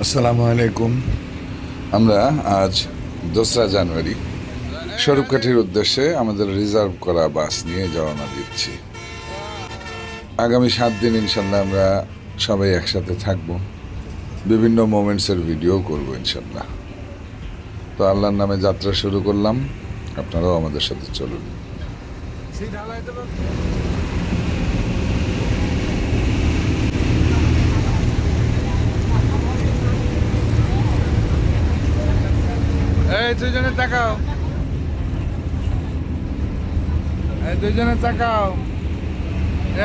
আসসালামু আলাইকুম। আমরা আজ 2রা জানুয়ারি স্বরূপকাঠির উদ্দেশ্যে আমাদের রিজার্ভ করা বাস নিয়ে রওনা দিচ্ছি। আগামী 7 দিন ইনশাল্লাহ আমরা সবাই একসাথে থাকব, বিভিন্ন মোমেন্টসের ভিডিও করব ইনশাল্লাহ। তো আল্লাহর নামে যাত্রা শুরু করলাম, আপনারাও আমাদের সাথে চলুন। এই দুজনে তাকাও, এই দুজনে তাকাও,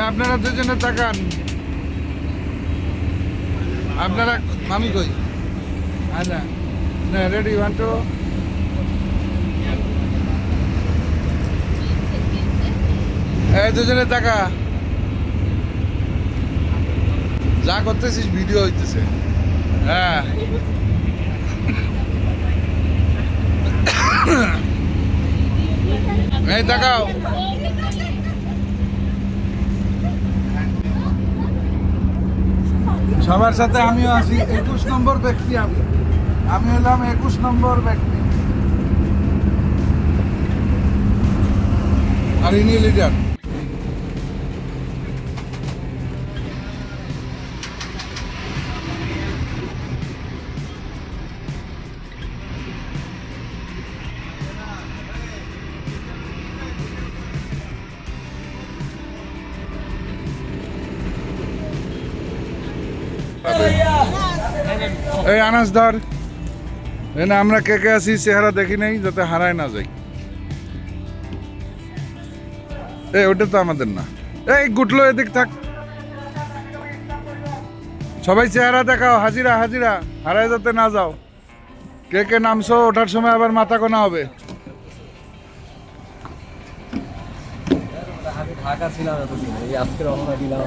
আপনারা দুজনে তাকান। আপনারা মামি কই? আচ্ছা, রেডি, 1 2। এই দুজনে তাকা, যা করতেছিস ভিডিও হইতেছে। হ্যাঁ, এই তাকাও। সবার সাথে আমিও আছি। 21 নম্বর ব্যক্তি আমি হলাম 21 নম্বর ব্যক্তি, আর ইনি লিডার। এই আনাস ধর, না আমরা কে কে আছি চেহারা দেখি নেই, যাতে হারায় না যাই। এই ওটা তো আমাদের না। এই গুটলো এদিক থাক, সবাই চেহারা দেখাও। হাজিরা হাজিরা, হারায় যাতে না যাও। কে কে নামছো, ওঠার সময় আবার মাথা গোনা হবে। ঢাকা ছিলাম এতদিন, এই আজকে রওনা দিলাম।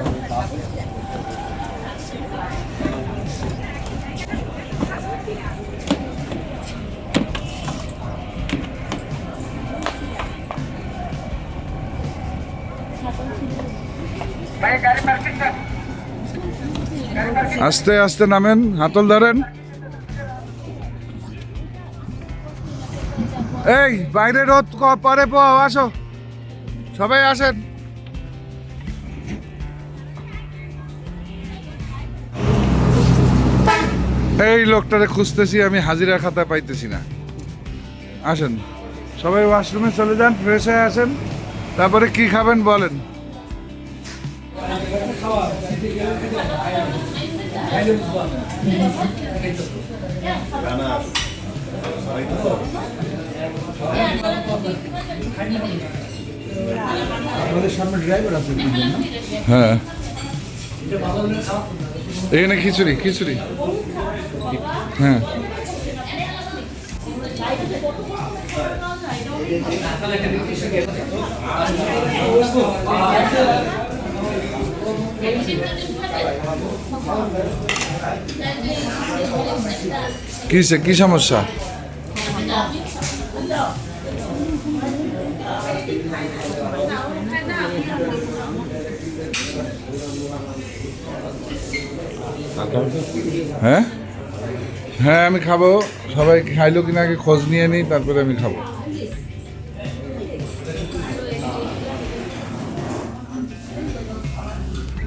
আস্তে আস্তে নামেন, হাতল ধরেন। এই বাইরে রোদ পরে আসো, সবাই আসেন। এই লোকটারে খুঁজতেছি আমি, হাজিরা খাতা পাইতেছি না। আসেন সবাই, ওয়াশরুমে চলে যান, ফ্রেশ হয়ে আসেন, তারপরে কি খাবেন বলেন। হ্যাঁ, এখানে খিচুড়ি খিচুড়ি। হ্যাঁ, কিসে কি সমস্যা? হ্যাঁ হ্যাঁ, আমি খাবো। সবাই খাইলো কিনা আগে খোঁজ নিয়ে নিই, তারপরে আমি খাবো।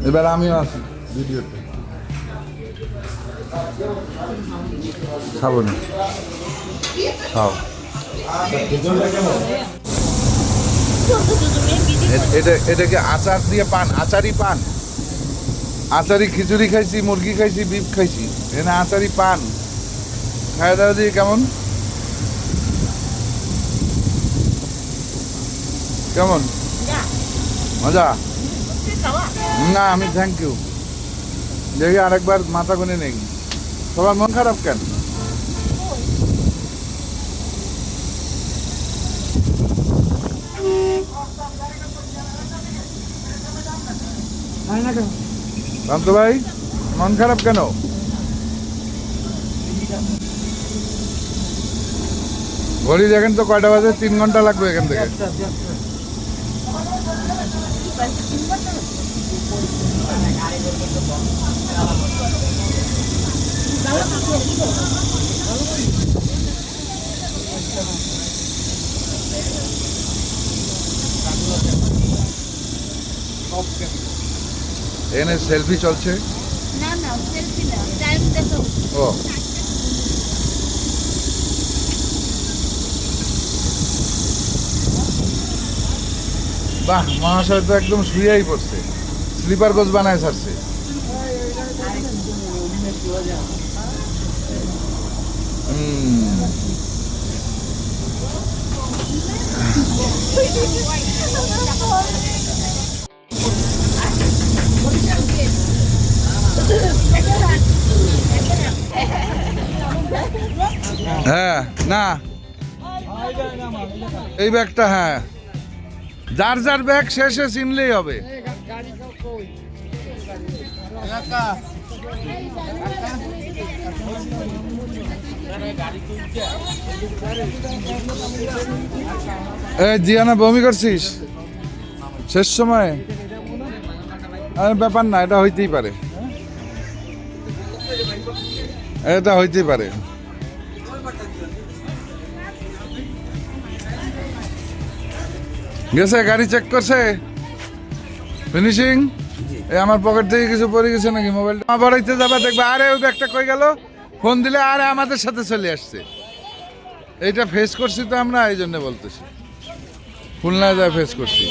এবার আমিও আছি ভিডিওতে, খাবো না, খাও। এটাকে আচার দিয়ে পান, আচারি পান। আচারি খিচুড়ি খাইছি, মুরগি খাইছি, বিফ খাইছি, এখানে আচারি পান। খাওয়া দাওয়া দিয়ে কেমন কেমন মজা? না, আমি থ্যাংক ইউ। দেখি আরেকবার মাথা গুনে নেই। সবার মন খারাপ কেন? শান্ত ভাই, মন খারাপ কেন? ঘড়ি দেখেন তো কয়টা বাজে, 3 ঘন্টা লাগবে এখান থেকে। এখানে সেলফি চলছে। না না সেলফি না টাইম দেখো ও বাহ, মহাশয় তো একদম শুয়েই পড়ছে, স্লিপার কোচ বানায় ছাড়ছে। হ্যাঁ না এই ব্যাগটা, হ্যাঁ যার যার ব্যাগ শেষে চিনলেই হবে। জিয়ানা বমি করছিস শেষ সময়? ব্যাপার না, এটা হইতেই পারে, এটা হইতেই পারে। গেছে গাড়ি চেক করছে, ফিনিশিং। আমার পকেট থেকে কিছু পড়ে গেছে নাকি? মোবাইলটা আমার বাড়িতে যাবে দেখবে, আরে ওই ব্যাগটা কই গেল, ফোন দিলে আরে আমাদের সাথে চলে আসছে। এইটা ফেস করছি তো আমরা, এই জন্য বলতেছি, খুলনায় যা ফেস করছি।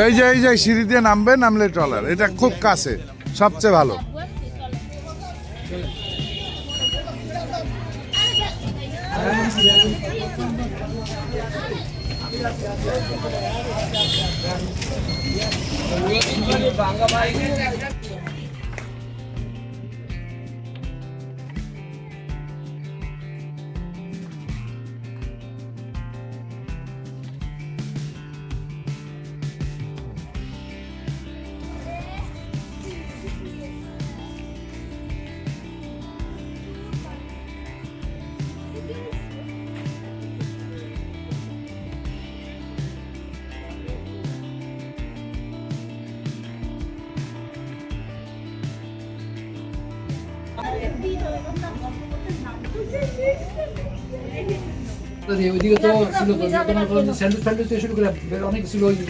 এই যে সিঁড়ি দিয়ে নামবে, নামলে ট্রলার, এটা খুব কাছে, সবচেয়ে ভালো।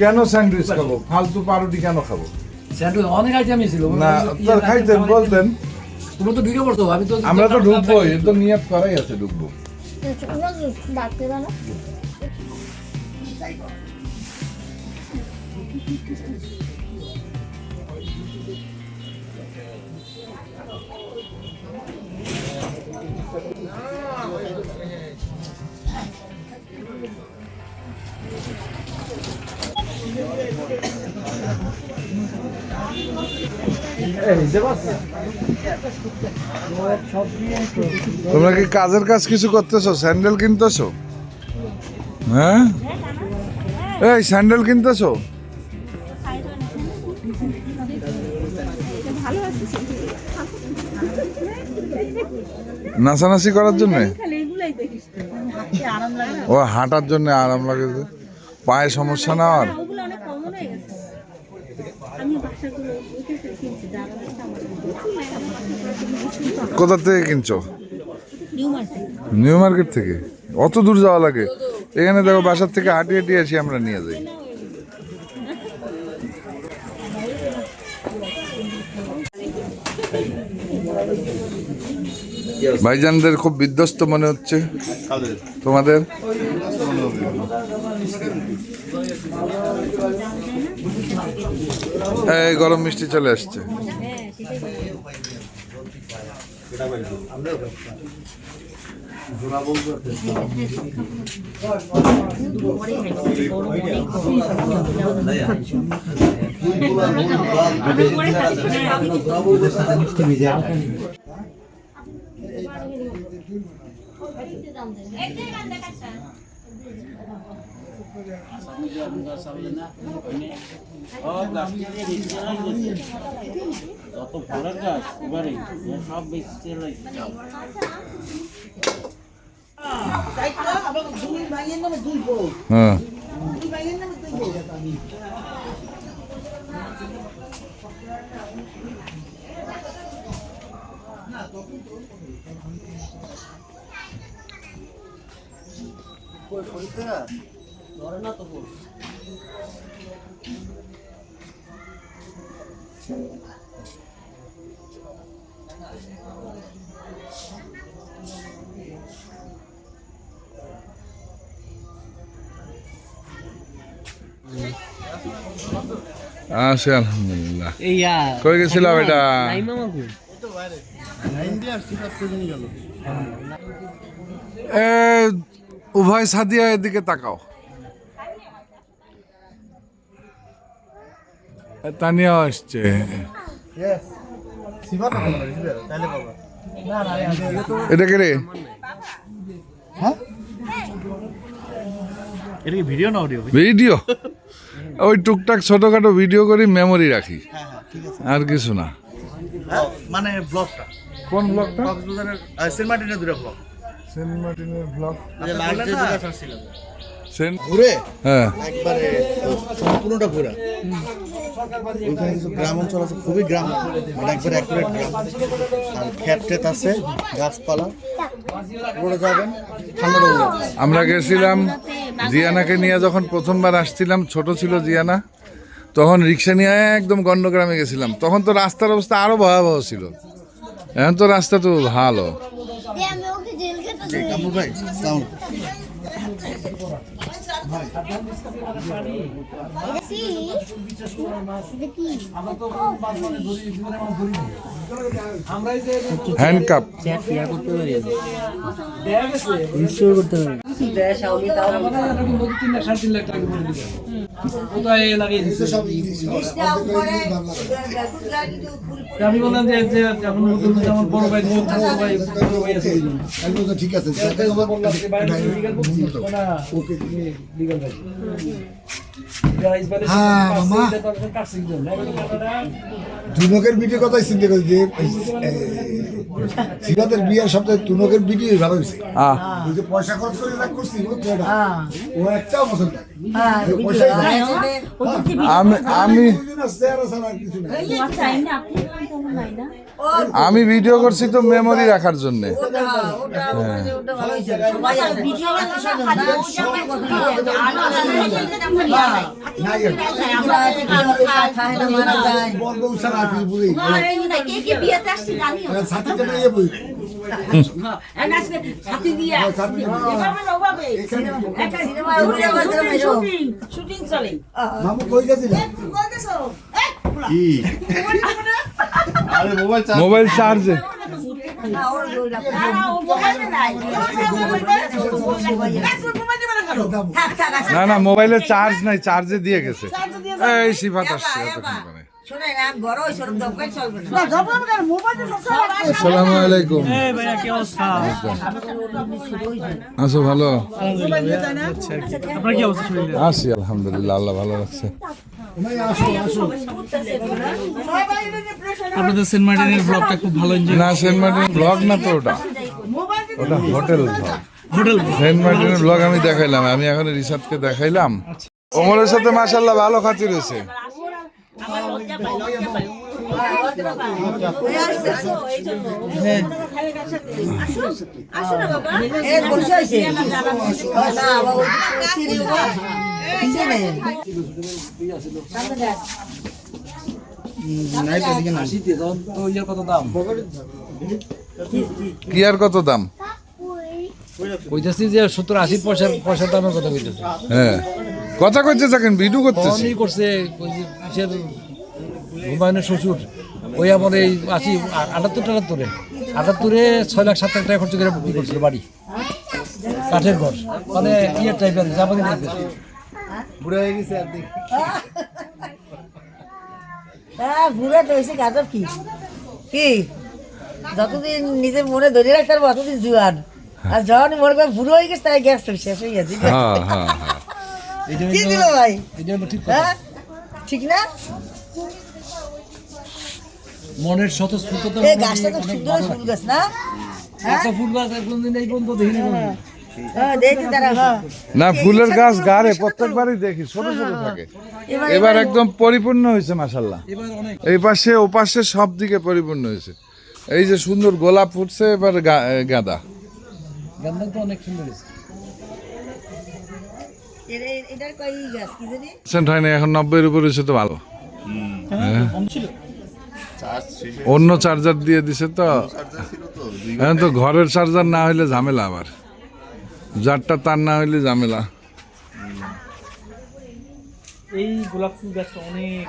কেন স্যান্ডউইচ খাবো? ফালতু পাউরুটি কেন খাবো? অনেক আইটেমই ছিল না তোর খাইতেন, বলতেন। তুমি তো ঢুকে পড়তো, আমি তো আমরা তো ঢুকবো, এর তো নিয়ত করাই আছে ঢুকবো। তোমরা কি কাজের কাজ কিছু করতেছো? স্যান্ডেল কিনতেছো? হ্যাঁ, এই স্যান্ডেল কিনতেছো? নাচানাচি করার জন্য? ও হাঁটার জন্য আরাম লাগে, পায়ে সমস্যা না আর? কোথা থেকে কিনছো? নিউ মার্কেট থেকে? অত দূর যাওয়া লাগে? এখানে দেখো, বাসার থেকে হাঁটি হাঁটি আসি, আমরা নিয়ে যাই। ভাইজানদের খুব বিধ্বস্ত মনে হচ্ছে তোমাদের। এই গরম মিষ্টি চলে আসছে। যত ফলের গাছ এবারে সব বেশি সেল হয়েছে। হ্যাঁ আছে আলহামদুলিল্লাহ। কই গেছিলাম এটা? উভয় সাদিয়া এদিকে তাকাও। তানিয়া আসছে। এটা কে রে? এটা কি ভিডিও না অডিও? ভিডিও। ওই টুকটাক ছোটখাটো ভিডিও করি, মেমোরি রাখি, আর কিছু না। মানে ব্লগটা কোন ব্লগটা? কক্সবাজারের সেন্ট মার্টিনের দুটো ব্লগ। সেন্ট মার্টিনের ব্লগ। ঘুরে হ্যাঁ, একবারে সম্পূর্ণটা ঘুরা। ওইখানে কিছু গ্রাম অঞ্চল আছে, খুবই গ্রাম, মানে একবারে অ্যাকুরেট গ্রাম। আর ক্ষেত টেত আছে, গাছপালা, পুরো যাবেন ঠান্ডা। আমরা গেছিলাম জিয়ানাকে নিয়ে, যখন প্রথমবার আসছিলাম, ছোট ছিল জিয়ানা, তখন রিক্সা নিয়ে একদম গণ্ডগ্রামে গেছিলাম। তখন তো রাস্তার অবস্থা আরো ভয়াবহ ছিল, এখন তো রাস্তা তো ভালো। কামরুল ভাই, আসসালামু হ্যান্ডকাপ। আমি বললাম যে এখন নতুন যেমন বড় ভাই আছে ঠিক আছে। তুনকের বিটির কথাই চিন্তা করি যে সিরাতের বিয়ের সপ্তাহে তুনকের বিটি ভালো হয়েছে। ওই যে পয়সা খরচ করে যা করছি ও একটাও পছন্দ আমি ভিডিও করছি তো মেমোরি রাখার জন্য। মোবাইল চার্জে না না, মোবাইলে চার্জ নাই, চার্জে দিয়ে গেছে। এই সিফাত আসছে এতক্ষণ করে। আসসালামু আলাইকুম। আছো ভালো? আছি আলহামদুলিল্লাহ, আল্লাহ ভালো রাখছে। আপনাদের সেন্ট মার্টিনের ব্লগটা খুব ভালো এনজয়। না, সেন্ট মার্টিন ব্লগ না তো, ওটা হোটেল ব্লগ। সেন্ট মার্টিনের ব্লগ আমি দেখাইলাম, আমি এখন রিসার্চকে দেখাইলাম। ওমরের সাথে মাশাআল্লাহ ভালো খাতির হয়েছে। কি আর কত দাম কইতাছি যে 70-80 পয়সা দামের কথা কইতাছে। হ্যাঁ, কথা কইতে থাকেন, ভিডিও করতেছি। ফোনই করছে ওই যে কিসের হুমায়ুনের শ্বশুর, ওই আমার এই 78-78-এ 6,00,000-7 লাখ টাকা খরচ করে বিক্রি করছিল বাড়ি, কাঠের ঘর, মানে ইয়ের টাইপের জাপানি টাইপের। বুড়া হয়ে গেছে আর দেখি। বুড়া তো হয়েছে গাজব কি কি যতদিন নিজের মনে ধরে রাখতে পারবো ততদিন জুয়ান, আর যখন মনে করে বুড়ো হয়ে গেছে তাই গ্যাস শেষ হয়ে গেছে। হ্যাঁ হ্যাঁ হ্যাঁ, কি দিল ভাই? এটা হলো ঠিক কথা। হ্যাঁ ঠিক না? মনের স্বতঃস্ফূর্ততা। এই গাছটা তো সুন্দর ফুল গাছ না? এত ফুল গাছ কোনদিন এই বন্ধ দেখিনি। হ্যাঁ দেখি তারা। হ্যাঁ না, ফুলের গাছ গাড়ে প্রত্যেকবারই দেখি, ছোট ছোট থাকে। এবার একদম পরিপূর্ণ হয়েছে মাশাআল্লাহ। এবার অনেক এই পাশে ও পাশে সব দিকে পরিপূর্ণ হয়েছে। এই যে সুন্দর গোলাপ ফুটছে, এবার গাঁদা। গান্দা তো অনেক সুন্দর হয়েছে। এটার কই গাছ কি জানি সেন্ট হয় না এখন, 90-এর উপরে হয়েছে তো ভালো। চার্জ শেষে অন্য চার্জার দিয়ে দিছে তো, চার্জার ছিল তো এখন তো ঘরের চার্জার না হইলে ঝামেলা, আবার যারটা তার না হইলে ঝামেলা। এই গোলাপ ফুল গাছটা অনেক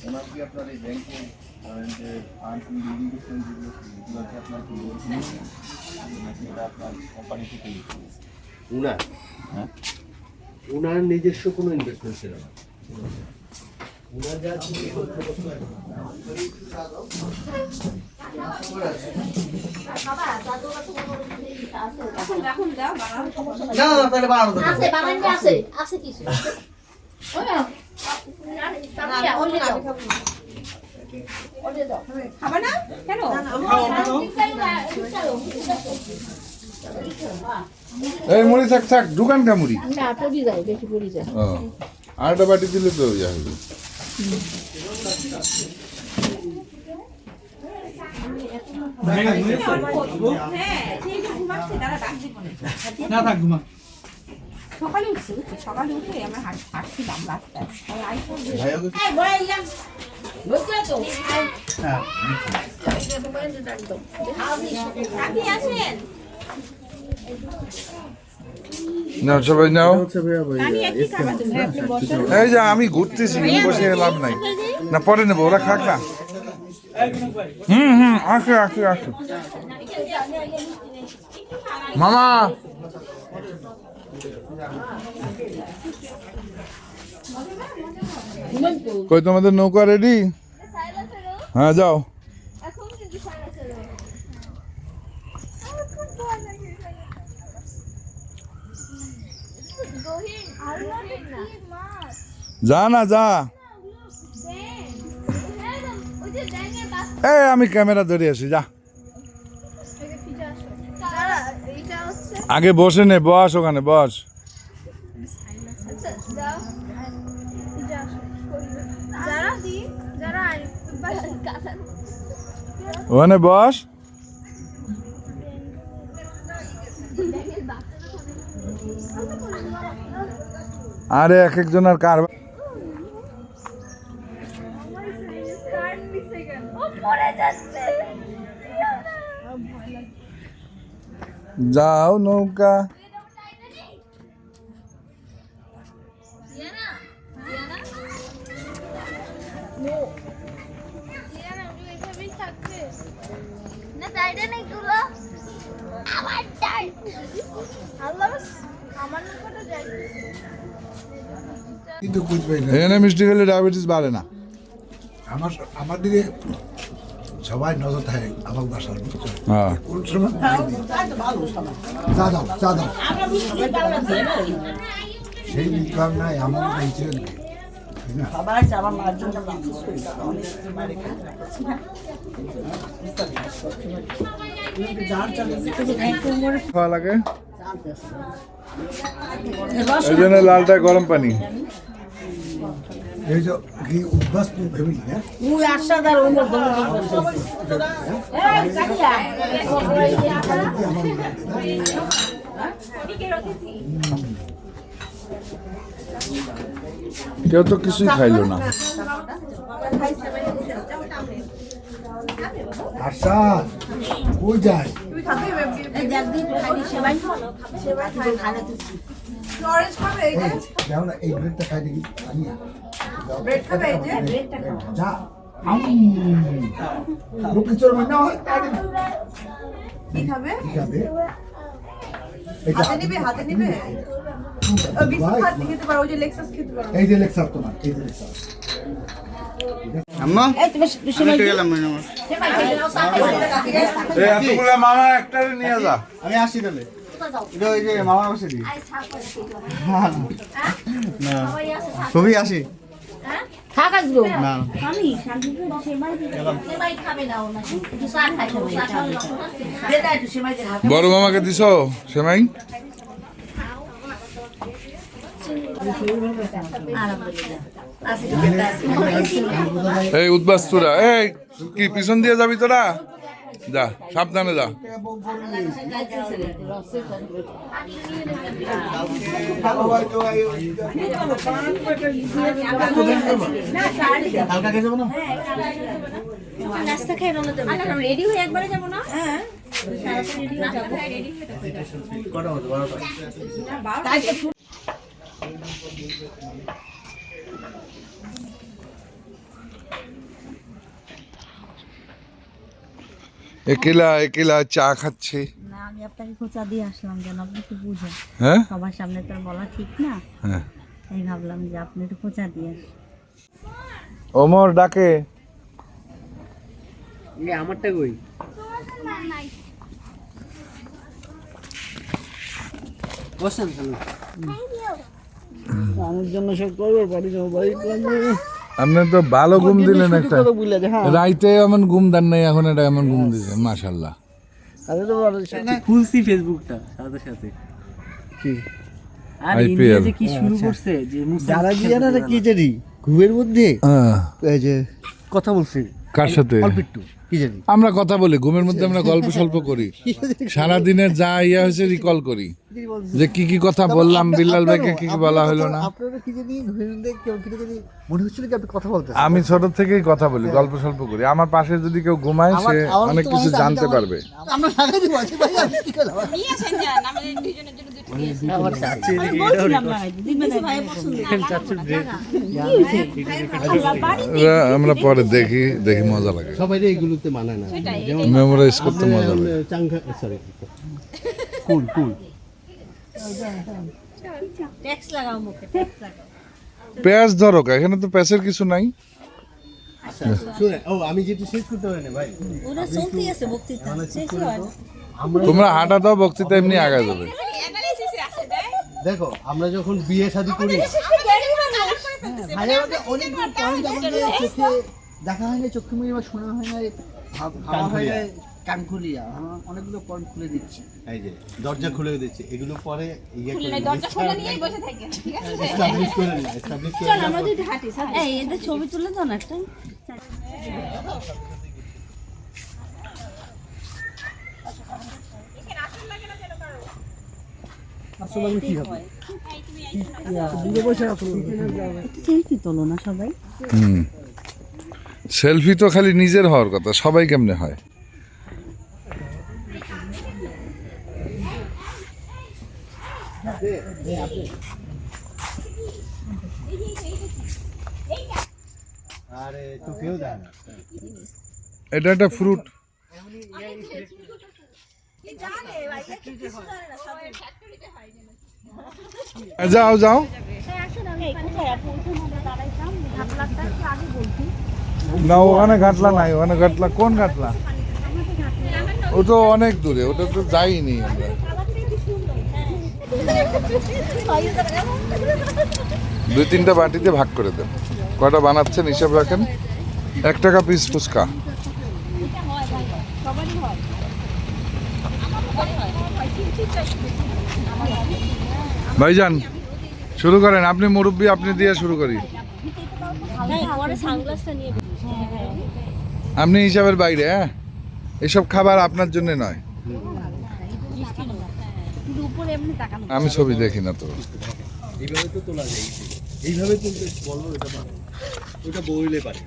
ওনার কি আপনার এই ব্যাংকে যে ফান্ড বিল্ডিং করছেন যেগুলো কি আপনার কি নাকি এটা আপনার কোম্পানি থেকে উনার উনার নিজস্ব কোনো ইনভেস্টমেন্ট ছিল না। উনার যা ছিল না তাহলে বানানো দরকার আছে বাগানে আছে আছে কিছু ওই না খাবে না কেন এই মুড়ি থাক থাক, দোকান কা মুড়ি। না পড়ি যায় বেশি পড়ি যায় ও, আরেকটা বাটি দিলে তো ইয়া হবে। না থাক ঘুমা। সকালে উঠছে সকালে উঠে আমরা হাঁটছিলাম রাস্তায় ভাইও কিছু হ্যাঁ নাও সবাই নাও। হচ্ছে ভাইয়া ভাই এই যে আমি ঘুরতেছি, বসে লাভ নাই, না পরে নেবো, ওরা খাক না। আসে আসে আসে মামা। কই তোমাদের নৌকা রেডি? হ্যাঁ যাও। এখন কিন্তু সারা চলো গহিন আল্লাহ কি মাছ যা না যা। ওই যে ড্যাঙের বাস এই আমি ক্যামেরা ধরে আসি, যা। তারা এইটা হচ্ছে আগে বসে নে, বস ওখানে বস। আচ্ছা দাও যারা যারা ওখানে বস। আরে এক একজনের কার যাও নৌকা। না দাইডে নেই গুলো আমার দাই আল্লাহ আমার নৌকাটা যাই কিন্তু বুঝবে না এখানে মিষ্টি খেলে ডায়াবেটিস বাড়ে না। আমার দিকে সবাই নজর থাকে আমার বাসার, বুঝছো? হ্যাঁ কোন সময় চা দাও চা দাও, সেই বিকার নাই আমার বেঁচে নেই, তাই না? আমার মার জন্য বাঁচিস করি অনেক বাইরে খাওয়া লাগে, এই জন্য লালটা গরম পানি। এই যে কি উদ্বাস ফ্যামিলি না, তুই আশাদার ওই লোক কেউ তো কিছুই খাইলো না। আশা কই যায়? যাও না, এই ব্রেডটা খাই দেখি। যা লোকের চোর মানে হয় কি খাবে কি খাবে? হাতে নিবে হাতে নিবে বিস্কুট খাতে খেতে পারো ওই যে লেক্সাস খেতে পারো এই যে লেকচার তোমার, এই যে লেকচার। আম্মা এই তুমি আমি তো গেলাম না এই এতগুলা মামা একটারে নিয়ে যা। আমি আসি তাহলে এটা ওই যে মামার কাছে দিই না খুবই আসি থাক আসবো না আমি শান্তিপুর সেমাই খাবে না ও নাকি একটু চা খাই বেটা একটু সেমাই দে হাতে বড় মামাকে দিছো সেমাই? আরাম করে এই উদ্বাস্তুরা, এই কি পিছন দিয়ে যাবি তোরা? যা, সাবধানে যা। নাস্তা খেয়ে রেডি হয়ে একবারে যাবো না? হ্যাঁ একেলা একেলা চা খাচ্ছি। না, আমি আপনাকে খোঁচা দিয়ে আসলাম যেন আপনি একটু বুঝেন। হ্যাঁ সবার সামনে তো আর বলা ঠিক না, হ্যাঁ। তাই ভাবলাম যে আপনি একটু খোঁচা দিয়ে আসেন। ওমর ডাকে। আমারটা কই? বসেন আমার জন্য সব করবার পারি সবাই। আপনি তো ভালো ঘুম দিলেন একটা রাইতে, এমন ঘুম দেন নাই, এখন এটা এমন ঘুম দিয়েছেন, মাশাআল্লাহ। খুলছি ফেসবুকটা সাথে সাথে আর IPL ইন্ডিয়া যে কি শুরু করছে যে যারা দিয়ে না কি জানি ঘুমের মধ্যে এই যে কথা বলছে কার সাথে? অল্প একটু কি জানি আমরা কথা বলি ঘুমের মধ্যে, আমরা গল্প সল্প করি, সারাদিনের যা ইয়া হয়েছে রিকল করি যে কি কি কথা বললাম, বিল্লাল ভাইকে কি কি বলা হলো না। আপনারা কি জানি ঘুমের মধ্যে কেউ কি জানি মনে হচ্ছিল কি আপনি কথা বলতেছেন। আমি ছোট থেকেই কথা বলি, গল্প সল্প করি। আমার পাশে যদি কেউ ঘুমায়, সে অনেক কিছু জানতে পারবে। আমরা লাগাই দিব আছি ভাই, আপনি কি করলাম আমরা পরে দেখি দেখি মজা লাগে, সবাই এগুলোতে মানায় না, মেমোরাইজ করতে মজা লাগে। চাঙ্গা সরি কুল কুল ট্যাক্স লাগাও মুখে, ট্যাক্স লাগাও। পেঁয়াজ ধরো, এখানে তো পেঁয়াজের কিছু নাই। শুনে ও আমি যেটা শেষ করতে পারি না ভাই, ওরা চলতেই আছে বক্তৃতা, শেষ হয় না। তোমরা হাঁটা দাও, বক্তৃতা এমনি আগায় যাবে। দেখো আমরা যখন বিয়ে শাদী করি ভাইয়া অনেকগুলো পয়েন্ট আমাদের চোখে দেখা হয় না, চোখে মুখে বা শোনা হয় না, ভাবা হয় না, কান খুলিয়া অনেকগুলো পয়েন্ট খুলে দিচ্ছে। এই যে দরজা খুলে দিচ্ছে, এগুলো পরে ইয়ে করে দরজা খুলে নিয়ে বসে থাকে, ঠিক আছে? এস্টাবলিশ করে নিই, এস্টাবলিশ করে চল আমরা দুইটা হাঁটি, এই এদের ছবি তুলে দাও না একটা। সেলফি তোলো না সবাই। সেলফি তো খালি নিজের হওয়ার কথা, সবাই কেমনে হয়? আরে চোখেও দেয় না। এটা একটা ফ্রুট। যাও যাও, না ওখানে ঘাটলা নাই, ওখানে ঘাটলা কোন ঘাটলা? ও তো অনেক দূরে, ওটা তো যাইনি আমরা। দুই তিনটা বাটিতে ভাগ করে দেন। কয়টা বানাচ্ছেন হিসাব রাখেন। 1 টাকা পিস ফুচকা। ভাইজান শুরু করেন, আপনি মুরব্বী, আপনি দিয়ে শুরু করি। আপনি হিসাবের বাইরে, হ্যাঁ, এসব খাবার আপনার জন্য নয়। আমি ছবি দেখি না তো। এইভাবে তো তোলা যায়, এইভাবে তুলতে বলো, এটা পারে, ওটা বইলে পারে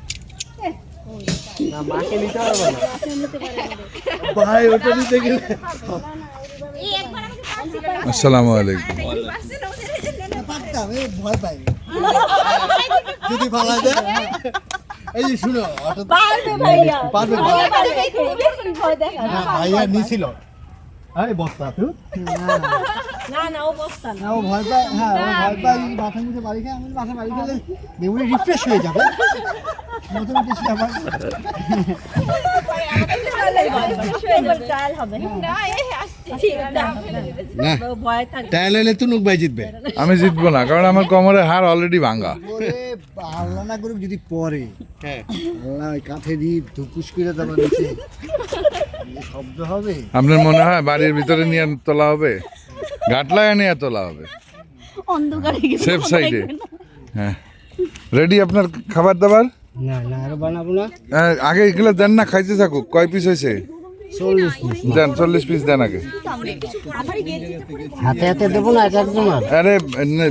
না, মাকে নিতে পারবে না ভাই, ওটা নিতে গেলে। আসসালামু আলাইকুম। ভয় পাই যদি ভালো যায়। এই যে শুনো, পারবে ভাইয়া নিছিল, আরে বস্তা তো না ও বস্তা না, ও ভয় পায়। হ্যাঁ ও ভয় পায়, যদি মাথা মুখে বাড়ি খায়, আমি মাথা বাড়ি খেলে মেমোরি রিফ্রেশ হয়ে যাবে। মোটামুটি আমার ট্রায়াল হলে তুনুক ভাই জিতবে। আমি জিতবো না, কারণ আমার কোমরের হাড় অলরেডি ভাঙা। আল্লাহ না করে যদি পরে, হ্যাঁ আল্লাহ কাঁথে দিয়ে ধুপুস করে দেওয়া নিচে শব্দ হবে। আপনার মনে হয় বাড়ির ভিতরে নিয়ে তোলা হবে? ঘাটলায় নিয়ে তোলা হবে অন্ধকারে সেফ সাইডে। হ্যাঁ, রেডি আপনার খাবার দাবার? না না আরো বানাবো না। আগে এগুলো দেন না, খাইতে থাকুক। কয় পিস হয়েছে? 40 পিস দেন, 40 পিস দেন আগে। হাতে হাতে দেবো না, এক একজনের। আরে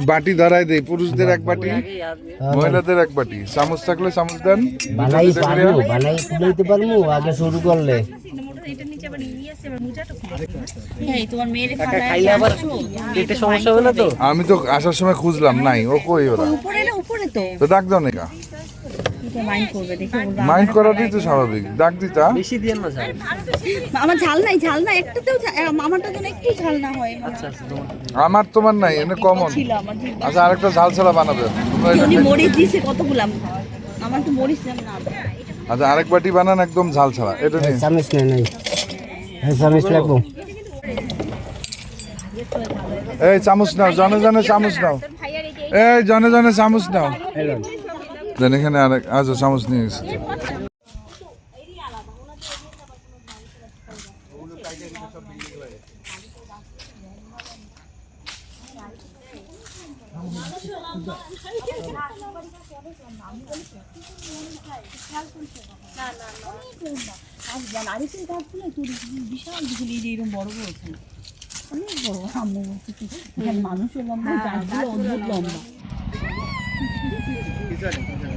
বাটি ধরাই দেই, পুরুষদের এক বাটি, মহিলাদের এক বাটি। চামচ থাকলে চামচ দেন। বানাই পারবো, বানাই খুলাইতে পারবো আগে শুরু করলে। খাইলে আবার পেটে সমস্যা হবে না তো? আমি তো আসার সময় খুঁজলাম, নাই। ও কই ওরা? তো ডাক দাও নাকি? মাইন্ড করাটাই তো স্বাভাবিক, ডাক দিতা। বেশি দিয়ে না স্যার। আমার ঝাল নাই, ঝাল না একটুতেও আমারটা যেন একটু ঝাল না হয়। আচ্ছা আমার তোমার নাই, এনে কমন। আচ্ছা আরেকটা ঝাল ছাড়া বানাবে তোমরা এটা উনি খাইতে- মরিচ দিয়েছে কতগুলো, আমার তো মরিচ না। আচ্ছা আরেক বাটি বানান একদম ঝাল ছাড়া। এটা নিয়ে চামচ নেই নাই, চামচ লাগবো। এই চামচ নাও, জনে জনে চামচ নাও। এই জনে জনে চামচ নাও। দেন এখানে আরেক। আচ্ছা চামচ নিয়ে এসেছি।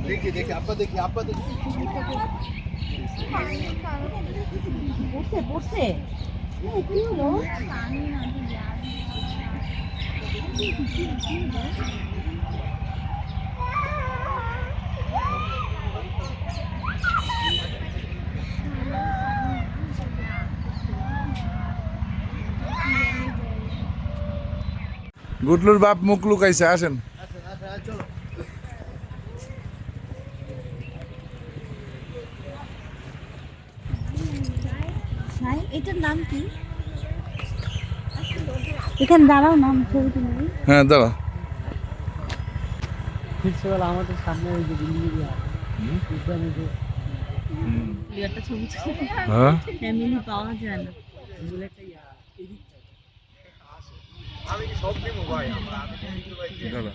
দেখি দেখি আপা দেখি আপা দেখি। পড়ছে কি হলো? গুটলুর বাপ মুখ লুকাইছে, আসেন। এটার নাম কি? এখানে দাঁড়াও, নাম ছবি তুলে। হ্যাঁ দাঁড়া। আমাদের সামনে ওই যে বিল্ডিং একটা ছবি হ্যাঁ ফ্যামিলি পাওয়া যায় না। দাঁড়া।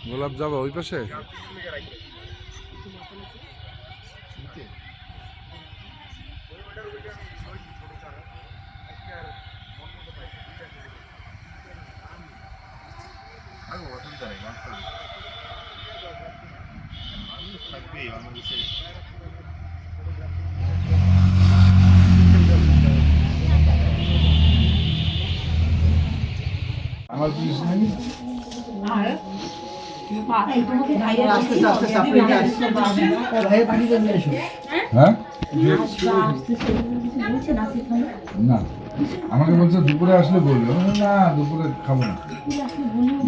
গোলাপ যাবা ওই পাশে? আমার কিছু নেই। হ্যাঁ না, আমাকে বলছে দুপুরে আসলে বলবে। না দুপুরে খাবো না,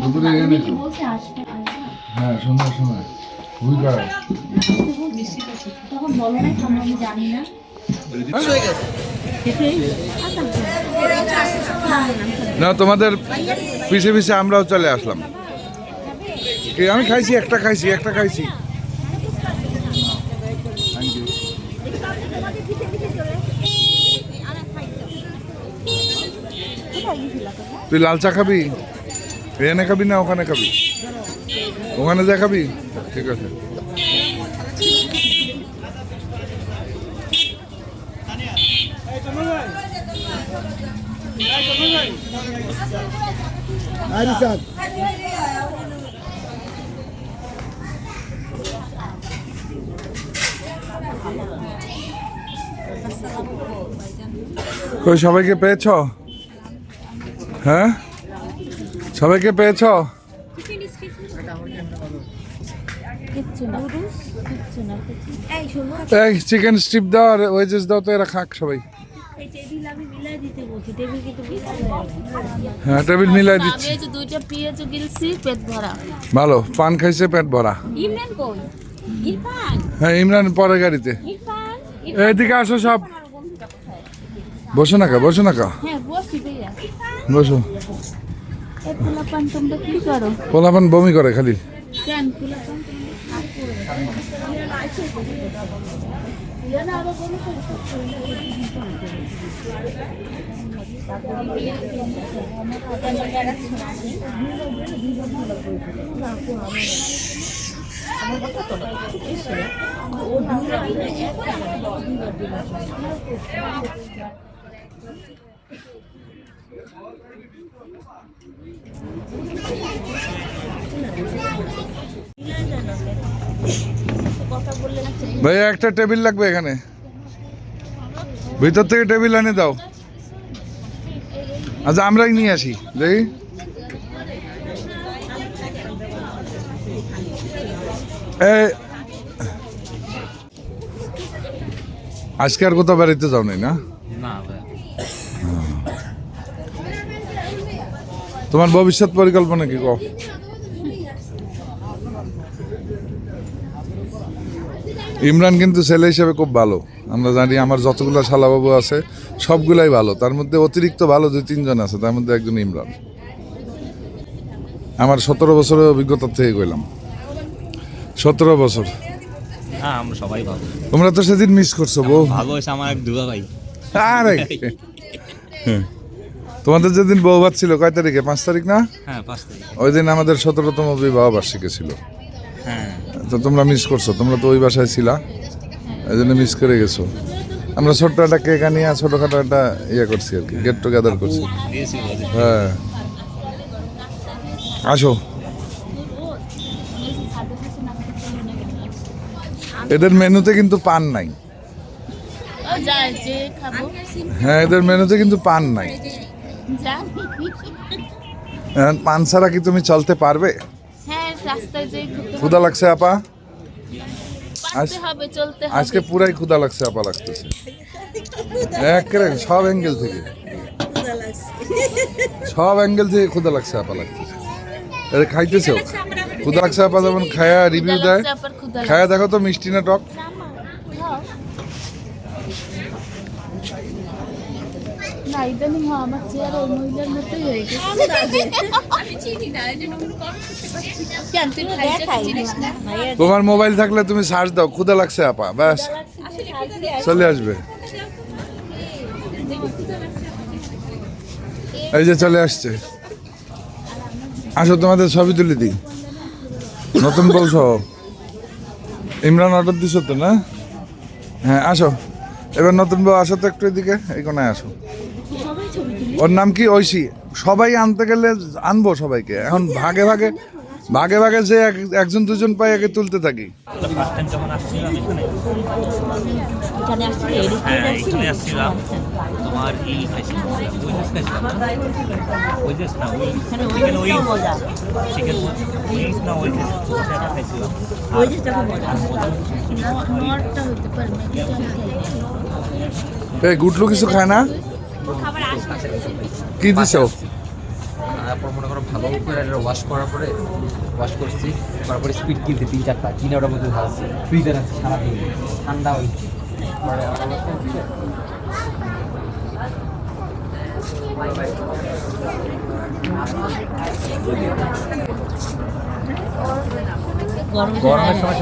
দুপুরে এনেছো। হ্যাঁ সময় সময় খুবই খারাপ। না তোমাদের পিছে পিছে আমরাও চলে আসলাম। আমি খাইছি, একটা খাইছি, একটা খাইছি। Thank you. তুই লাল চা খাবি? এখানে খাবি না ওখানে খাবি? ওখানে যা খাবি? ঠিক আছে। কই সবাইকে পেয়েছ? হ্যাঁ সবাইকে পেয়েছ? এই চিকেন স্ট্রিপ দাও আর ওয়েজেস দাও তো, এরা খাক সবাই। হ্যাঁ টেবিল মিলাই দিচ্ছি। দুইটা পেঁয়াজ গিলছি, পেট ভরা। ভালো, পান খাইছে পেট ভরা। ইমরান কই? ইরফান, হ্যাঁ ইমরান পরে গাড়িতে। ইরফান, এইদিকে আসো সব। বসো না কা, বসো না কা, হ্যাঁ বসি ভাইয়া। বসো। এই পোলাপান তোমরা কি করো? পোলাপান বমি করে খালি। কেন পোলাপান ভাইয়া একটা টেবিল লাগবে এখানে, ভিতর থেকে টেবিল এনে দাও। আচ্ছা আমরাই নিয়ে আসি দেখি। আজকে আর কোথাও বাড়িতে যাও নাই না? তোমার ভবিষ্যৎ পরিকল্পনা কি কও? ইমরান কিন্তু ছেলে হিসেবে খুব ভালো, আমরা জানি। আমার যতগুলো শালাবাবু আছে সবগুলাই ভালো, তার মধ্যে অতিরিক্ত ভালো 2-3 জন আছে, তার মধ্যে একজন ইমরান। আমার 17 বছরের অভিজ্ঞতা থেকে কইলাম, 17 বছর। হ্যাঁ আমরা সবাই ভালো। তোমরা তো সেদিন মিস করছো বউ। ভালো হয়েছে আমার এক দুলা ভাই। আরে তোমাদের যেদিন বউ ভাত ছিল কয় তারিখে? 5 তারিখ না? হ্যাঁ 5 তারিখ। ওই দিন আমাদের 17তম বিবাহ বার্ষিকী ছিল। হ্যাঁ তো তোমরা মিস করছো, তোমরা তো ওই বাসায় ছিলা, এই জন্য মিস করে গেছো। আমরা ছোট্ট একটা কেক আনিয়ে ছোটখাটো একটা ইয়ে করছি আর কি, গেট টুগেদার করছি। হ্যাঁ আসো। এদের মেনুতে কিন্তু পান নাই। হ্যাঁ এদের মেনুতে কিন্তু পান নাই। পান ছাড়া কি তুমি চলতে পারবে? ক্ষুধা লাগছে আপা? আজকে পুরাই ক্ষুধা লাগছে আপা, লাগতেছে একেবারে সব অ্যাঙ্গেল থেকে, সব অ্যাঙ্গেল থেকে ক্ষুধা লাগছে আপা, লাগতেছে। এটা খাইতেছো? ক্ষুধা লাগছে আপা যেমন খায়া রিভিউ দেয়, খায়া দেখো তো মিষ্টি না টক? তোমার মোবাইল থাকলে তুমি সার্চ দাও ক্ষুধা লাগছে আপা, ব্যাস চলে আসবে। এই যে চলে আসছে। আসো তোমাদের ছবি তুলে দিই, নতুন বলছ। ইমরান অর্ডার দিছ তো না? হ্যাঁ আসো এবার নতুন বউ, আসো তো একটু এদিকে, এই কোনায় আসো। ওর নাম কি? ঐশী। সবাই আনতে গেলে আনবো সবাইকে, এখন ভাগে ভাগে ভাগে ভাগে যে একজন দুজন পাই আগে তুলতে থাকি। এখানে আসছিলাম তোমার এই খাইছিলাম, ওই যে না ওই চিকেন উইংস না ওই যে খাইছিলাম। এই গুটলু কিছু খায় না? কি দিছ? তারপর মনে করো ভালো করে ওয়াশ করার পরে ওয়াশ করছি, তারপরে স্পিড কিনতে 3-4টা কিনে ওটার মধ্যে ঢালছি, ফ্রিজে রাখছি সারাদিন, ঠান্ডা হয়েছে। পরে গরমের সময়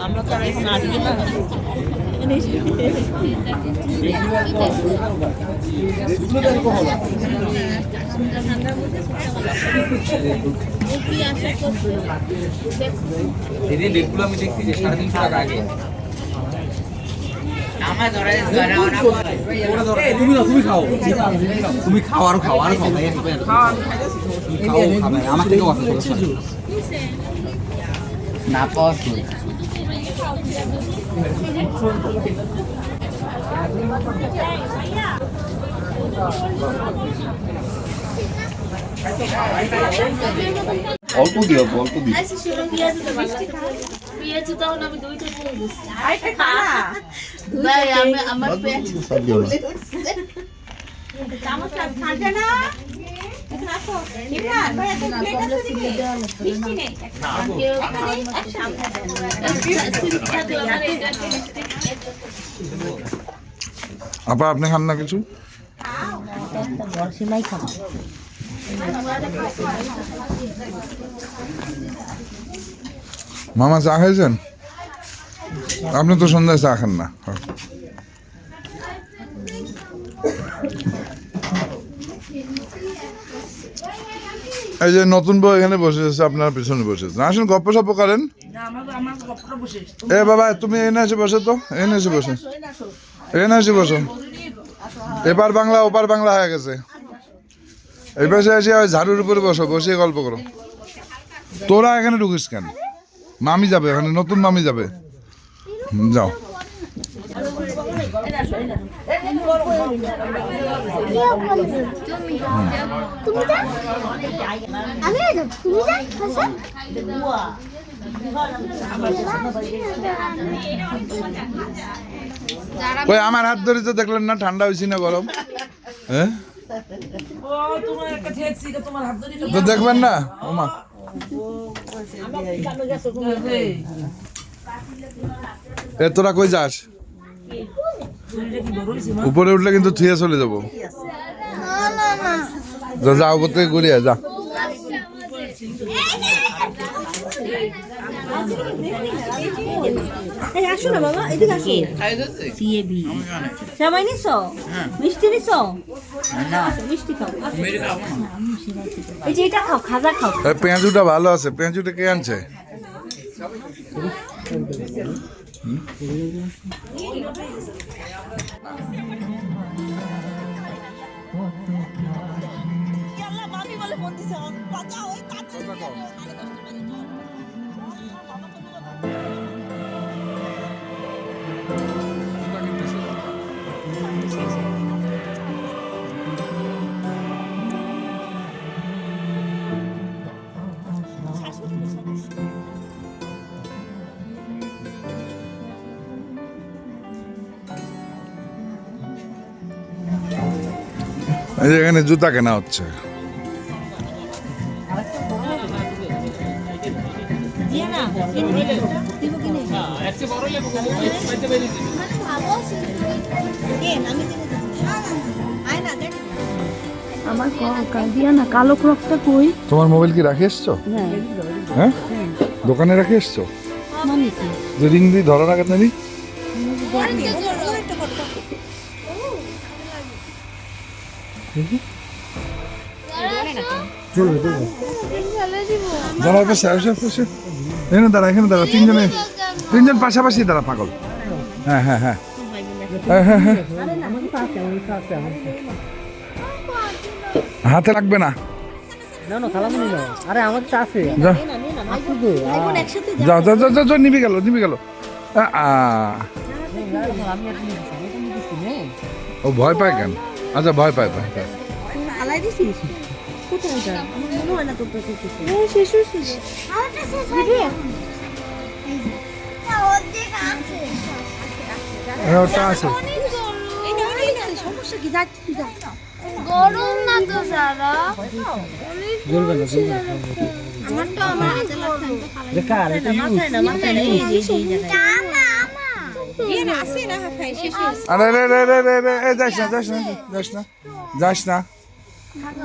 আমরা তো এখন আজকে সেদিন ডেটগুলো আমি দেখছি যে 350 টাকা আগে। তুমি খাও, তুমি খাও, আরো খাও, আরো খাও, আমাকে কেউ আছে না পাওয়া অল্প দিয়ে অল্প দিয়ে আপা আপনি খান না কিছু? মামা চা খাইছেন? আপনি তো সন্ধ্যায় চা খান না। এই যে নতুন বউ এখানে বসে আছে, আপনার পিছনে বসে আছে। আসুন গপ্প সপ্প করেন। এ বাবা তুমি এনে এসে বসে তো, এনে এসে বসে, এনে এসে বসো। এপার বাংলা ওপার বাংলা হয়ে গেছে। এই পাশে এসে ওই ঝাড়ুর উপরে বসো, বসিয়ে গল্প করো। তোরা এখানে ঢুকিস কেন? মামি যাবে এখানে, নতুন মামি যাবে। যাও। ওই আমার হাত ধরে তো দেখলেন না, ঠান্ডা হয়েছি না গরম? হ্যাঁ তো দেখবেন না ওমা। এ তোরা কই যাস? উপরে উঠলে কিন্তু থুয়ে চলে যাবো। যা উপর থেকে ঘুরিয়ে যা। আসো না বাবা, এদিকে আসো। সিএবি সবাই নিছো? মিষ্টি নিছো? মিষ্টি খাও। এই যে এটা খাও, খাজা খাও। পেঁয়াজুটা ভালো আছে। পেঁয়াজুটা কে আনছে? এই যে এখানে জুতা কেনা হচ্ছে। আমার দিয়া না কালো ক্রকটা কই? তোমার মোবাইল কি রাখে এসছো? হ্যাঁ দোকানে রাখে এসছো? যে রিং দিয়ে ধরা রাখা জানি। এখানে দাঁড়া, এখানে দাঁড়া, তিনজন পাশাপাশি দাঁড়া পাগল। হ্যাঁ হ্যাঁ হ্যাঁ হ্যাঁ হ্যাঁ হ্যাঁ হাতে লাগবে না। যাও যাও যাও যাও, নিবি গেল নিবি গেল। ও ভয় পায় কেন? আচ্ছা ভয় পায় ভয় পায়। ওটা আছে। গরম না তো সারা জ্বলবে না, জ্বলবে না। আরে রে রে রে রে রে, যাস না যাস না যাস না যাস না।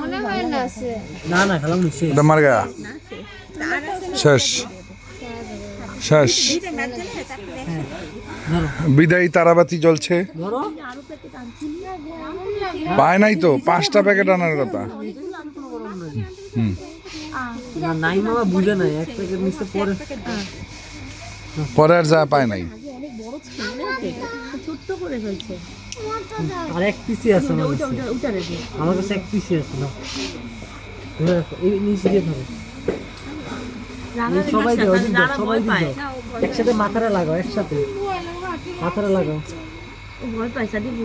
মনে হয় না আছে। না না খেলাম নিচ্ছে। এটা মার গয়া। শেষ শেষ। বিদায়ী তারাবাতি জ্বলছে। পায় নাই তো, 5টা প্যাকেট আনার কথা। নাই মামা বুঝে নাই, 1 প্যাকেট নিচ্ছে পরে পরে আর যা পায় নাই। আর 1 পিসই আছে আমার কাছে 1 পিসই আছে না। এই নিচে দিয়ে ধরো সবাই দাও, সবাই দাও একসাথে। মাথাটা লাগাও, একসাথে মাথাটা লাগাও। ভয় পাইছা দিব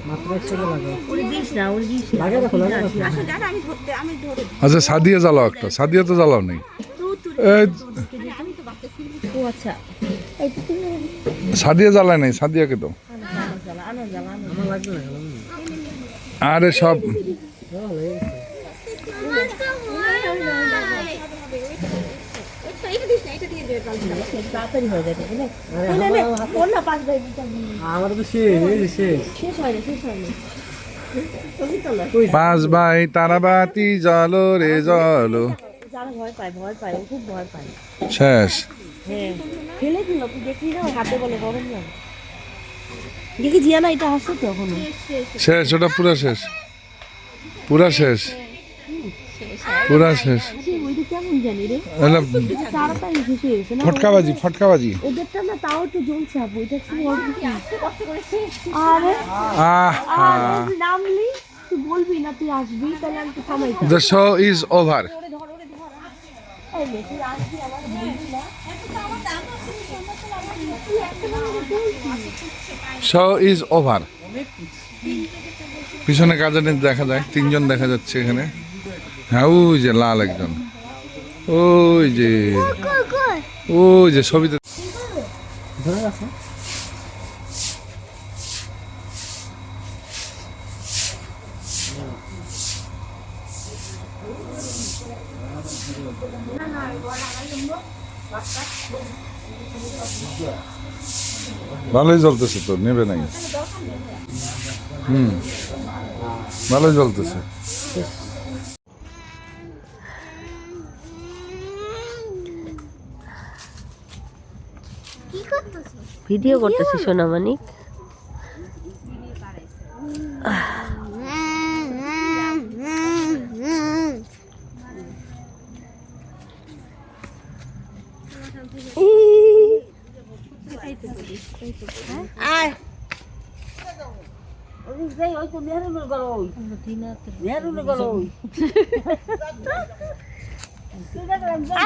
মাথাটা একসাথে লাগাও। ওরে দিস না, ওরে দিস না। লাগা রাখো, লাগা রাখো। আসো দাদা, আমি ধরতে, আমি ধরে। আচ্ছা সাদিয়া জ্বালাও একটা। সাদিয়া তো জ্বালাও নেই। ও আচ্ছা, সাদিয়া জ্বালায় নাই, সাদিয়াকে তো। আমার লাগবে না, আরে সব তাড়াতাড়ি হয়ে যাবে। আমার তো শেষ শেষ। শেষ হয়নি, শেষ হয়নি। 5 ভাই তারাবাতি জ্বলো রে জ্বলো। যারা ভয় পায়, ভয় পায়, ও খুব ভয় পায়। শেষ। হ্যাঁ ফেলে দিল, তুই দেখলি না হাতে বলে গরম লাগে। দেখি জিয়া না, এটা আসছে তো এখনো। শেষ, ওটা পুরো শেষ। পুরা শেষ পুরা শেষ ওইটা কেমন জানি রে এলা তাড়াতাড়ি শেষ হয়ে গেছে না ফটকাবাজি ওদেরটা না তাও একটু জ্বলছে আপু এটা কি কষ্ট করেছে আরে তুই নামলি তুই বলবি না তুই আসবি তাহলে আমি তো থামাইতাম The show is over. এই নে, তুই আসবি আমার বলবি না Show is over. পিছনে কাজে দেখা যায় 3 জন দেখা যাচ্ছে এখানে হ্যাঁ ওই যে লাল একজন ওই যে ছবিতে ধরে রাখো ভালোই জ্বলতেছে তো নেবে নাই ভালোই জ্বলতেছে ভিডিও করতেছি সোনামানি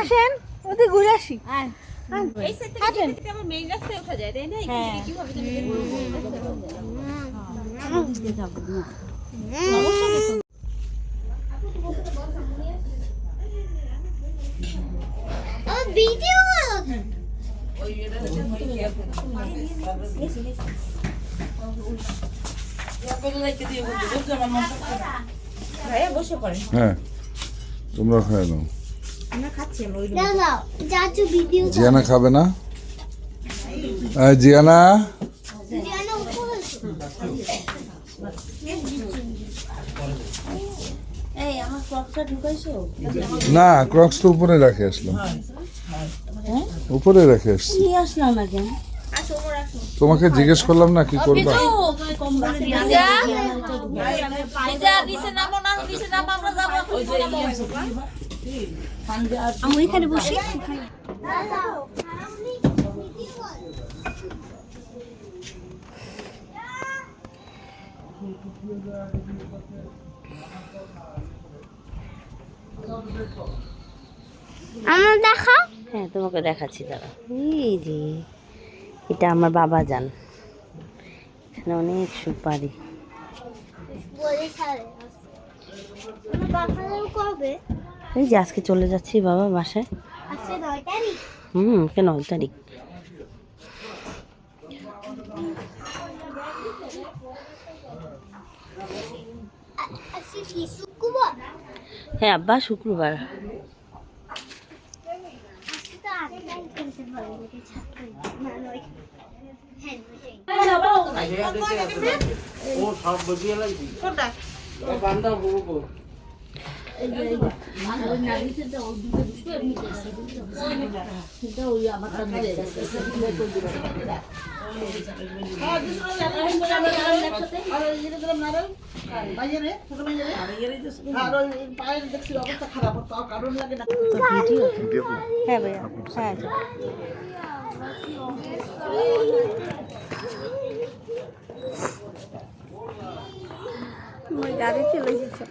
আসেন ওদের ঘুরে আসি হ্যাঁ তোমরা খাই নাও জিয়ানা খাবে না জিয়ানা না ক্রক্স তো উপরে রাখে আসলাম উপরে রেখে আসছি তোমাকে জিজ্ঞেস করলাম না কি করবা আমি এখানে বসি আমার দেখা হ্যাঁ তোমাকে দেখাচ্ছি দাঁড়া এই যে এটা আমার বাবা যান এখানে অনেক সুপারি কবে এই যে আজকে চলে যাচ্ছি বাবা বাসায় আজকে 9 তারিখ কে 9 তারিখ আজকে কি শুক্রবার হ্যাঁ আব্বা শুক্রবার আজকে তো আটটাই করতে পারবো ছাত্র না নয় ও সব বুঝিয়ে লাগবে কোনটা ও বান্দা বুবু হ্যাঁ ভাইয়া হ্যাঁ গাড়ি চলে যাচ্ছে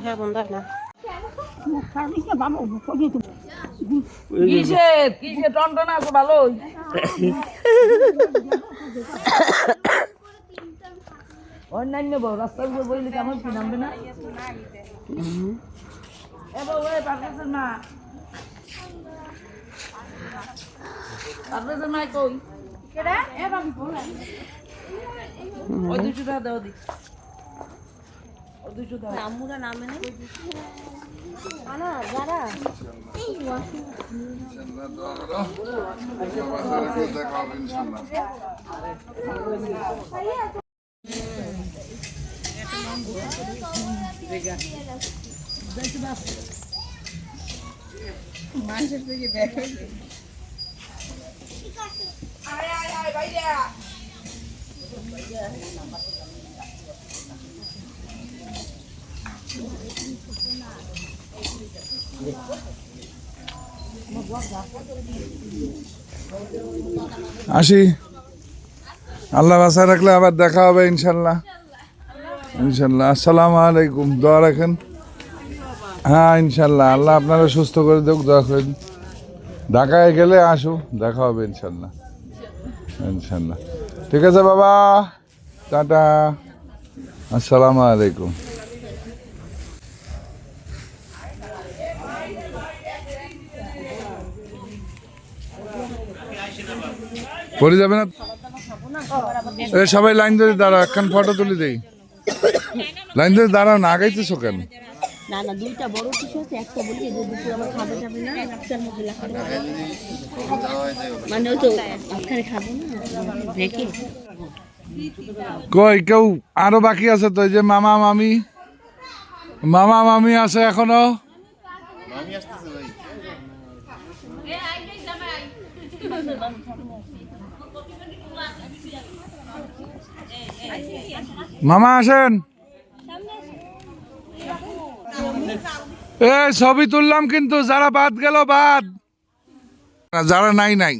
হ্যাঁ বন্ধ না কিসে টনটনা আছে ভালোই অন্যান্য বউ রাস্তার উপর বইলে কেমন কি নামবে না না কই ওই 200 টাকা দাও দি ওই 200 টাকা আমুরা নামে না আনা যারা আসি, আল্লাহ বাসায় রাখলে আবার দেখা হবে ইনশাল্লাহ। ইনশাল্লাহ। আসসালামু আলাইকুম, দোয়া রাখেন। হ্যাঁ ইনশাল্লাহ, আল্লাহ আপনারা সুস্থ করে দেখ, দোয়া করেন। ঢাকায় গেলে আসো, দেখা হবে ইনশাল্লাহ। ইনশাল্লাহ, ঠিক আছে বাবা, টাটা, আসসালামু আলাইকুম। পড়ে যাবে না? সবাই লাইন ধরে দাঁড়া, একখান ফটো তুলে দেই। লাইন ধরে দাঁড়াও না, আগাইতেছো কেন? না না, দুইটা বড় কিছু আছে, একটা বলি যে দুপুর আমার খাওয়া যাবে না, একটার মধ্যে লেখা মানে ওই তো আজকাল খাবো না রেখে। কই কেউ আরো বাকি আছে তো? এই যে মামা মামি, মামা মামি আছে এখনো? মামা আসেন। এই ছবি তুললাম কিন্তু যারা বাদ গেল বাদ, যারা নাই নাই।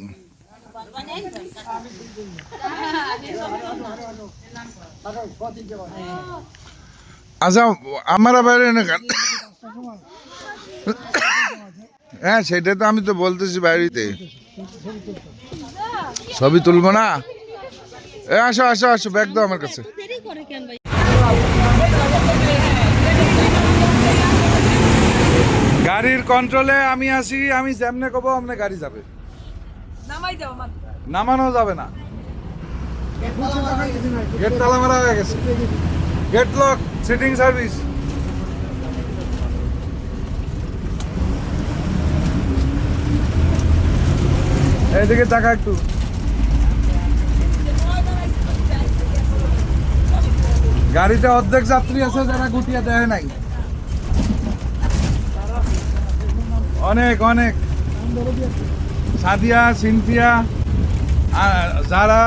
আচ্ছা আমরা বাইরে না কেন? হ্যাঁ সেটা তো আমি তো বলতেছি, বাইরেতে ছবি তুলবো না। এ আসো আসো আসো, ব্যাগ দাও আমার কাছে। গাড়ির কন্ট্রোলে আমি আসি, আমি যেমনে কব আপনি গাড়ি যাবে, নামানো যাবে না। গেট তালা মারা হয়ে গেছে, গেট লক, সিটিং সার্ভিস। এইদিকে টাকা একটু। গাড়িতে অর্ধেক যাত্রী আছে যারা গুটিয়ে দেয় নাই, অনেক অনেক। সাদিয়া, সিনথিয়া, জারা,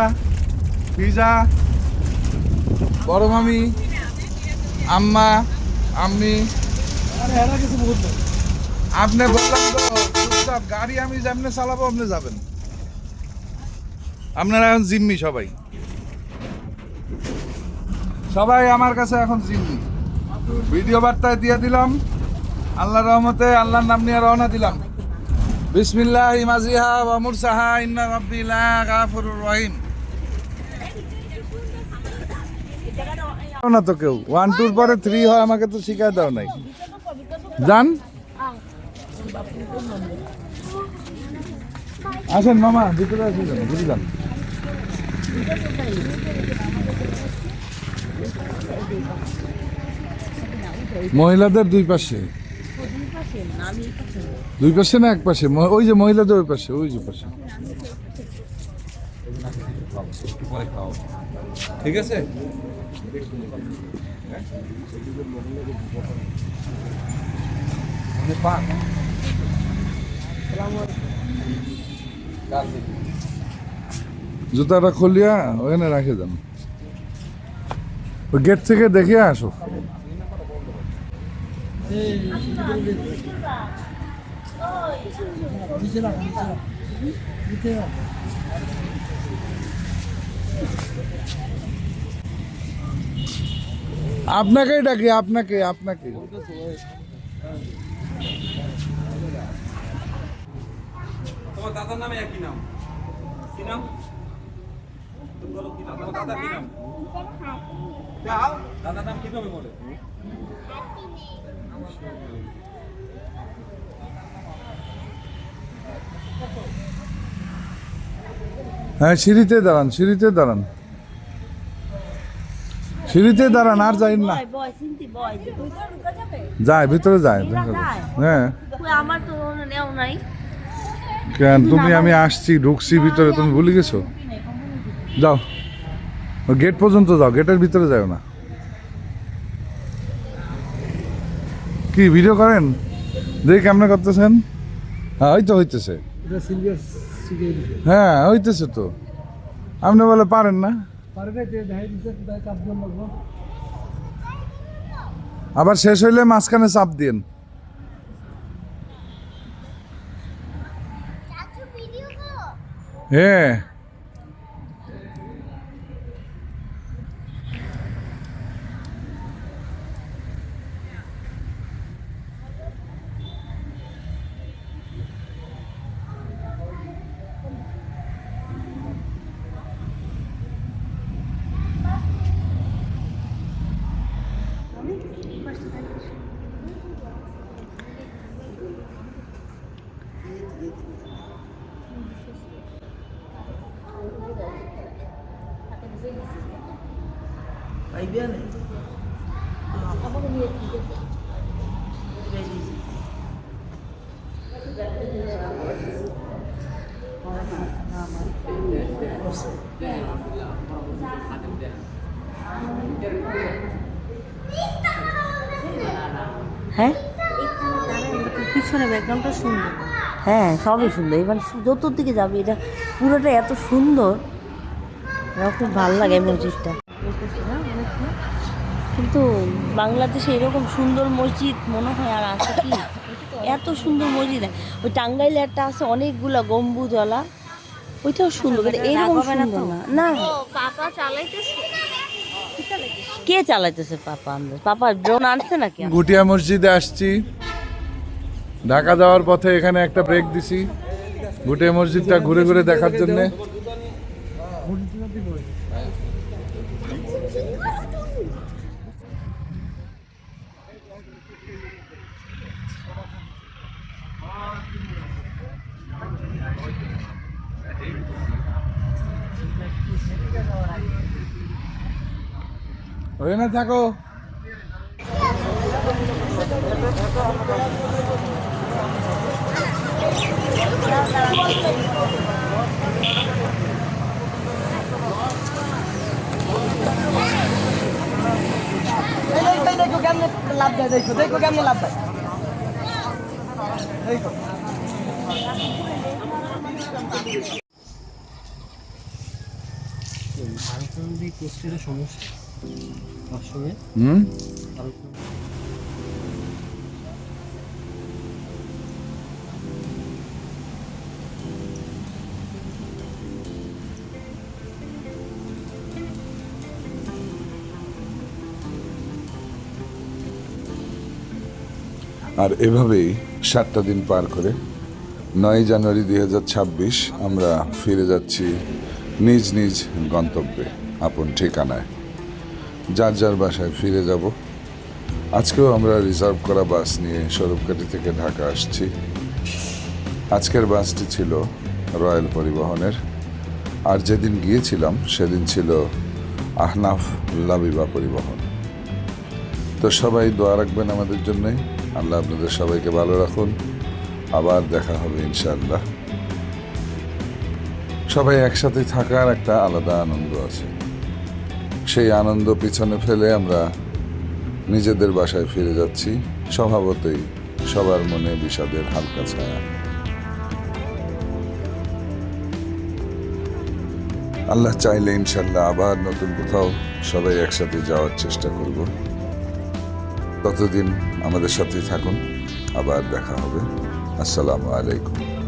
ফিজা, বড় মামি, আম্মা, আম্মি। আপনি বললাম তো চুপচাপ, গাড়ি আমি যেমনি চালাবো আপনি যাবেন। আপনারা এখন জিম্মি সবাই, সবাই আমার কাছে এখন জিম্মি। ভিডিও বার্তায় দিয়ে দিলাম, আল্লাহর রহমতে আল্লাহর নাম নিয়ে রওনা দিলাম। বিসমিল্লাহি মাজিহা ওয়া মুরসাহা ইন্না রাব্বি লা গাফুরুর রহিম। না তো কেউ 1 2 এর পরে 3 হয়, আমাকে তো শিখায় দাও নাই। জান আসেন মামা, ভিতরে আসেন, বুঝলাম। মহিলাদের দুই পাশে, দুই পাশে না এক পাশে, ওই যে মহিলাদের ওই পাশে, ওই যে পাশে। ঠিক আছে, জুতাটা খুলিয়া ওখানে রাখে যান, ওই গেট থেকে দেখে আসো। আপনাকেই ডাকি, আপনাকে আপনাকে। তোমার দাদার নামে একই নাম, কি নাম? তোমার দাদার কি নাম? দাদার নাম কিভাবে বলে? হ্যাঁ সিঁড়িতে দাঁড়ান, সিঁড়িতে দাঁড়ান, সিঁড়িতে দাঁড়ান, আর যাই না। যায় ভিতরে যায়, হ্যাঁ। আমার তো নেও নাই কেন তুমি, আমি আসছি ঢুকছি ভিতরে, তুমি ভুলে গেছো? যাও গেট পর্যন্ত যাও, গেটের ভিতরে যাও না। কি ভিডিও করেন? দেখি কেমনে করতেছেন? হ্যাঁ ওই তো হইতেছে, এটা সিরিয়াস সিরিয়াস হ্যাঁ হইতেছে তো। আপনি বলে পারেন না, পারে না তে দেখাই দিতে তাই কাপ জন লাগবো। আবার শেষ হইলে মাঝখানে চাপ দিন। হ্যাঁ হ্যাঁ পিছনে ব্যাকগ্রাউন্ডটা সুন্দর, হ্যাঁ সবই সুন্দর। এবার চতুর্দিকে যাবে, এটা পুরোটা এত সুন্দর, আমার খুব ভালো লাগে এই মসজিদটা। কিন্তু বাংলাদেশে এরকম সুন্দর মসজিদ মনে হয় আর আছে কি? এত সুন্দর মসজিদ, ওই টাঙ্গাইলে একটা আছে অনেকগুলা গম্বুজওয়ালা, ওইটাও সুন্দর, কিন্তু এরকম সুন্দর না। না পাপা চালাইতেছে, কে চালাইতেছে? পাপা আনবে, পাপা ড্রোন আনছে নাকি? গুটিয়া মসজিদে আসছি, ঢাকা যাওয়ার পথে এখানে একটা ব্রেক দিছি গুটিয়া মসজিদটা ঘুরে ঘুরে দেখার জন্য। ওখানে থাকো। লাভ দেয়, দেখো দেখো কেমন লাভ দেয়। হুম আর এভাবেই 7টা দিন পার করে 9 জানুয়ারি 2026 আমরা ফিরে যাচ্ছি নিজ নিজ গন্তব্যে, আপন ঠিকানায়, যার যার বাসায় ফিরে যাব। আজকেও আমরা রিজার্ভ করা বাস নিয়ে স্বরূপকাঠি থেকে ঢাকা আসছি। আজকের বাসটি ছিল রয়্যাল পরিবহনের, আর যেদিন গিয়েছিলাম সেদিন ছিল আহনাফ লাবিবা পরিবহন। তো সবাই দোয়া রাখবেন আমাদের জন্যে। আল্লাহ আপনাদের সবাইকে ভালো রাখুন। আবার দেখা হবে ইনশাআল্লাহ। সবাই একসাথে থাকার একটা আলাদা আনন্দ আছে, সেই আনন্দ পিছনে ফেলে আমরা নিজেদের বাসায় ফিরে যাচ্ছি। স্বভাবতই সবার মনে বিষাদের হালকা ছায়া। আল্লাহ চাইলে ইনশাআল্লাহ আবার নতুন কোথাও সবাই একসাথে যাওয়ার চেষ্টা করব। ততদিন আমাদের সাথে থাকুন, আবার দেখা হবে। আসসালামু আলাইকুম।